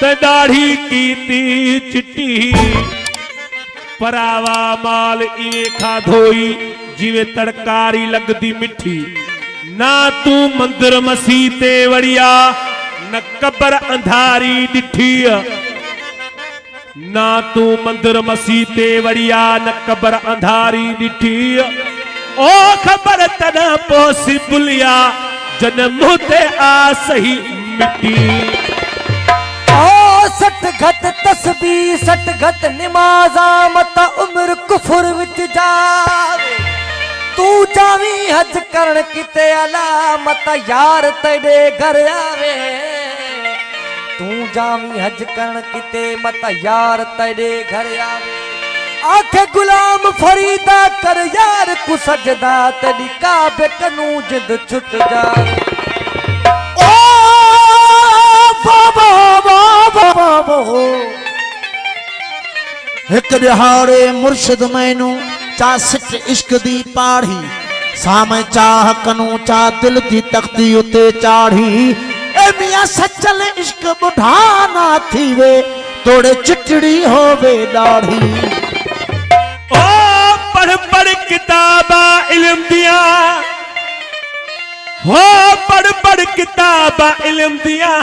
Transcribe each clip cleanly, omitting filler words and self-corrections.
ते दाढ़ी कीती चिट्टी परावा माल इवे खा धोई जिवे तड़कारी लगदी मिठी ना तू मंदिर मसीते वड़िया न कबर अंधारी डिठी ना तू मंदिर मसीते वड़िया न कबर अंधारी डिठी ओ खबर तना पॉसिबलिया जन्म ते आ सही मिट्टी ओ सट घट तस्बीह सट घट नमाज़ा मता उम्र कुफर विच जावे तू जावी हज करण किते अला मता यार तेरे घर आवे तू जावी हज करण किते मता यार तेरे घर आवे आखे गुलाम फरीदा कर यार कु सजदा तेरी काबे कनू जिद छुट जावे ओ बाबा बाबा बाबा एक दिहाड़े मुर्शिद मैनू चा सिट इश्क दी पाढ़ी सामे चाह कनू चा दिल दी तख्ती उते चाढ़ी ए मियां सचल इश्क बुढ़ा ना थीवे तोड़े चिटड़ी होवे दाढ़ी ओ पढ़ पढ़ किताबा इल्म दिया हो पढ़ पढ़ किताबा इल्म दिया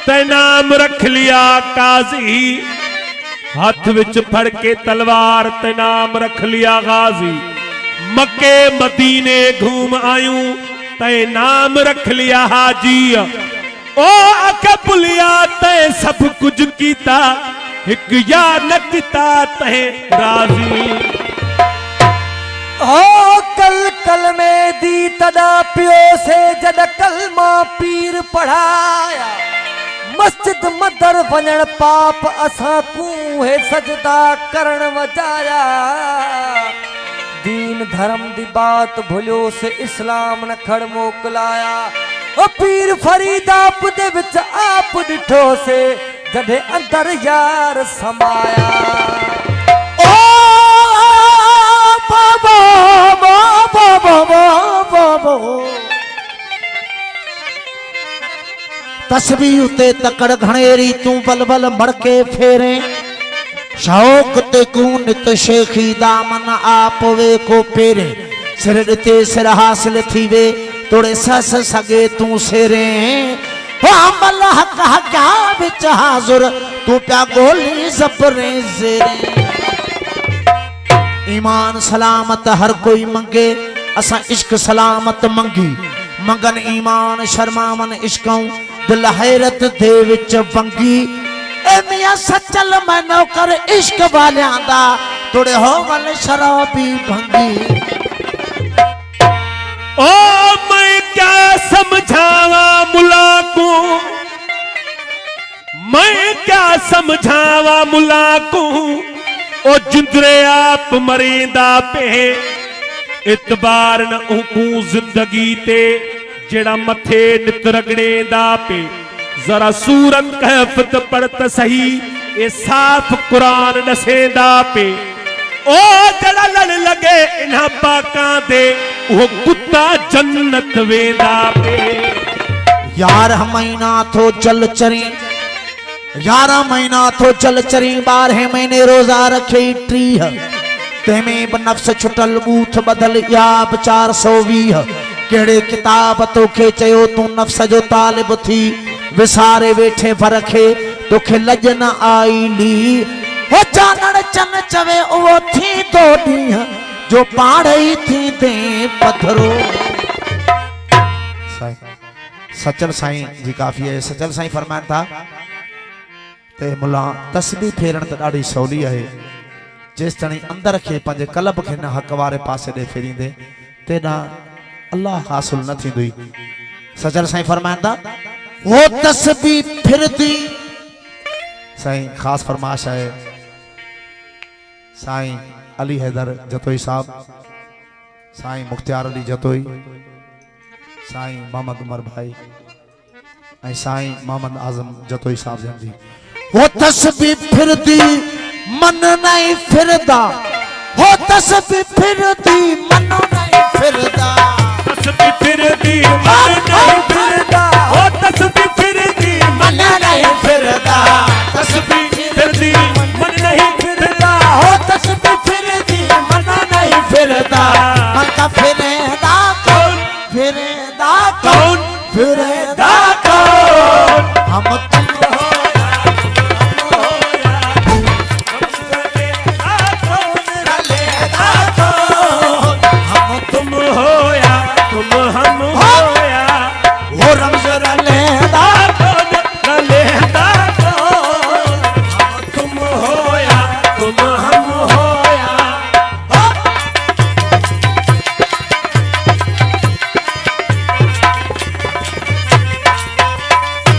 ते नाम रख लिया काजी हाथ विच फड़ के तलवार ते नाम रख लिया गाजी मक्के मदीने घूम आयूं ते नाम रख लिया हाजी ओ अख पुलिया ते सब कुछ कीता एक या न कीता ते राजी ओ कल कल में दी तदा पियो से जद कलमा पीर पढ़ाया मस्जिद मदर वञण पाप असां कू है सजदा करण वजाया दीन धर्म दी बात भुलियो से इस्लाम न खड़ मोकलाया ओ पीर फरीदा दे विच आप डिठो से जडे अंदर यार समाया ओ बाबा बाबा बाबा बाबा तस्बीह उते तकड़ घणेरी तू बलबल मड़के फेरे शौक ते कू नित शेखी दामन आप वे को पेरे सिर दिते सिर हासिल थी वे तोड़े सस सगे तू सेरे हो अमल हक हका विच हाजुर तू प्या गोली जबरे जेरे ईमान सलामत हर कोई मंगे असा इश्क सलामत मंगी मंगन ईमान शर्मावन इश्कों दिल हैरत दे विच वंगी ए मियां सचल मैं नौकर इश्क वालियां दा तोड़े हो वल शराबी भंगी ओ मैं क्या समझावा मुला को मैं क्या समझावा मुला को ओ जिंदरे आप मरेंदा पे इतबार न उकू जिंदगी ते जेड़ा मथे नित रगड़ेंदा पे जरा सूरत कहफत पढ़त सही ये साफ कुरान दसेंदा पे ओ जड़ा लड़ लगे इन्हां पाकां दे वो कुत्ता जन्नत वेंदा पे यार महीना थो चल चरी 11 महीना थो चल चरी 12 महीने रोजा रखे 30 तेमें नफ्स छुटल बूथ बदल याब 420 केड़े किताब तोखे चयो तू नफ्स जो तालिब थी विसारे वेठे फरखे तोखे लज न आई ली हो चानण चन चवे वो थी दो ॾींहं जो पाड़ ही थी दे पत्थरो सचल साईं जी काफी है सचल साईं फरमान था ते मुला तस्बीह फेरण त ॾाढी सवली है जेस तणी अंदर के पंजे कलब के न हक वारे पासे दे फेरींदे तेना अल्लाह हासिल न थींदी सचल साईं फरमाइंदा वो तस्बीह फिरदी साईं खास फरमाश है साईं अली हैदर जतोई साहब साईं मुख्तियार अली जतोई साईं मोहम्मद उमर भाई ऐं साईं मोहम्मद आजम जतोई साहब जंदी वो तस्बीह फिरदी मन नहीं फिरदा वो तस्बीह फिरदी मन नहीं फिरदा तस्बीह फिरदी मन नहीं फिरदा वो तस्बीह फिरदी मन नहीं फिरदा फिरेदा कौन हम तुम तुम होया तुम हम होया वो रमज रलेदा रलेदा कौन तुम होया तुम हम होया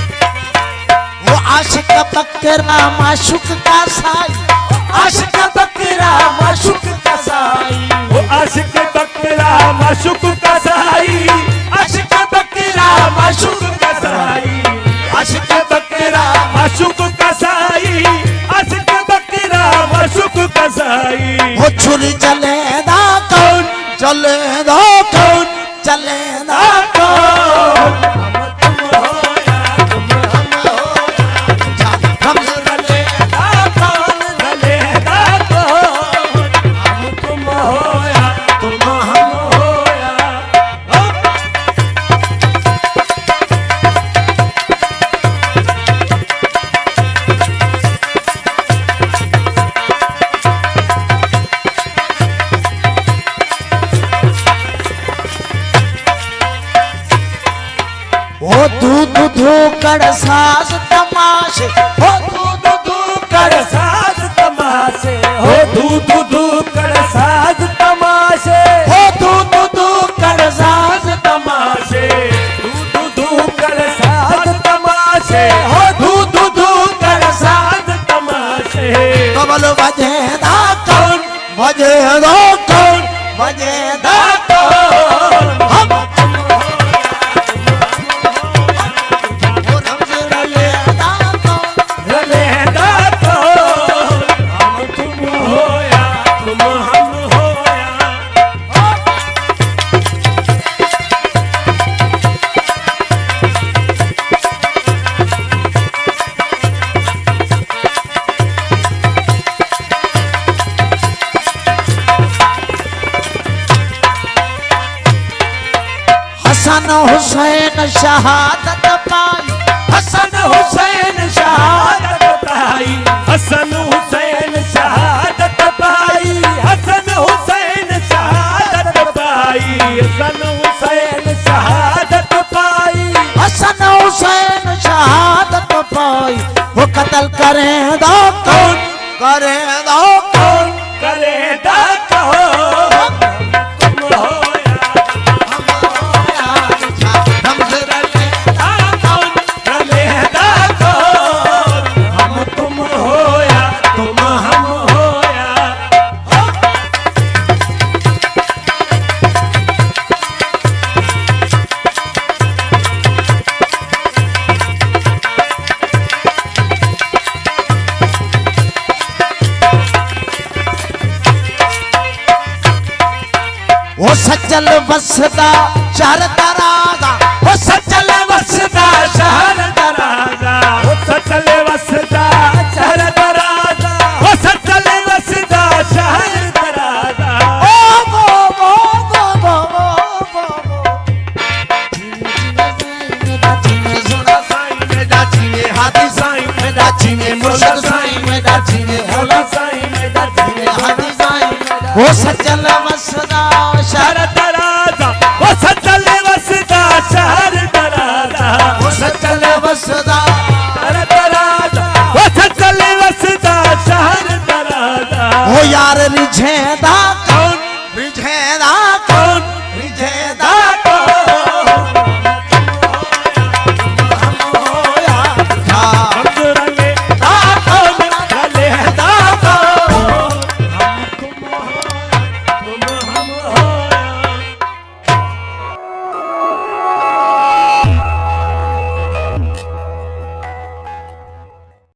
वो आशिक बकरा माशुक का साई आशिक बकरा माशुक का साई वो आशिक बकरा माशुक कसाई आशिक बकरा माशुक कसाई आशिक बकरा माशुक कसाई आशिक बकरा माशुक कसाई वो छुरी चलेदा कौन चलेदा कौन चलेदा कौन रमज रलेदा रलेदा कौन हम तुम होया तुम हम होया वो दूध धोकर सास तमाशे वो दूध धोकर साज तमाशे हो दूध दूकर साज तमाशे वो दूध धोकर सास तमाशे दूध दूकर साज तमाशे हो दूध दूकर साज तमाशे कमल बजेदा कौन बजेदा कौन बजेदा कौन हम वो रमज रलेदा रलेदा कौन हम तुम होया तुम हम होया हसन हुसैन शहादत पाई हसन हुसैन शहादत पाई हसन हुसैन शहादत पाई हसन हुसैन शहादत पाई हसन हुसैन शहादत पाई हसन हुसैन शहादत पाई वो कत्ल करेदा कौन करेदा कौन करेदा कौन तुम होया रमज रलेदा कौन करेदा कौन हम तुम होया तुम हम होया वो सज्जल बसदा शहर दराजा वो सचल वसदा शहर दराजा वो सचल वसदा शहर दराजा वो सचल वसदा शहर दराजा ओ बो बो बो बो मेरा जीने सुना साईं मेरा जीने हाथी साईं मेरा जीने मोला साईं मेरा जीने होला साईं मेरा जीने हाथी साईं वो सज्जल बसदा शहर शहर दराजा वो सचल वसदा शहर दराजा वो सज्जल बसदा शहर दराजा वो सचल वसदा शहर दराजा वो यार रिझेदा कौन रिझेदा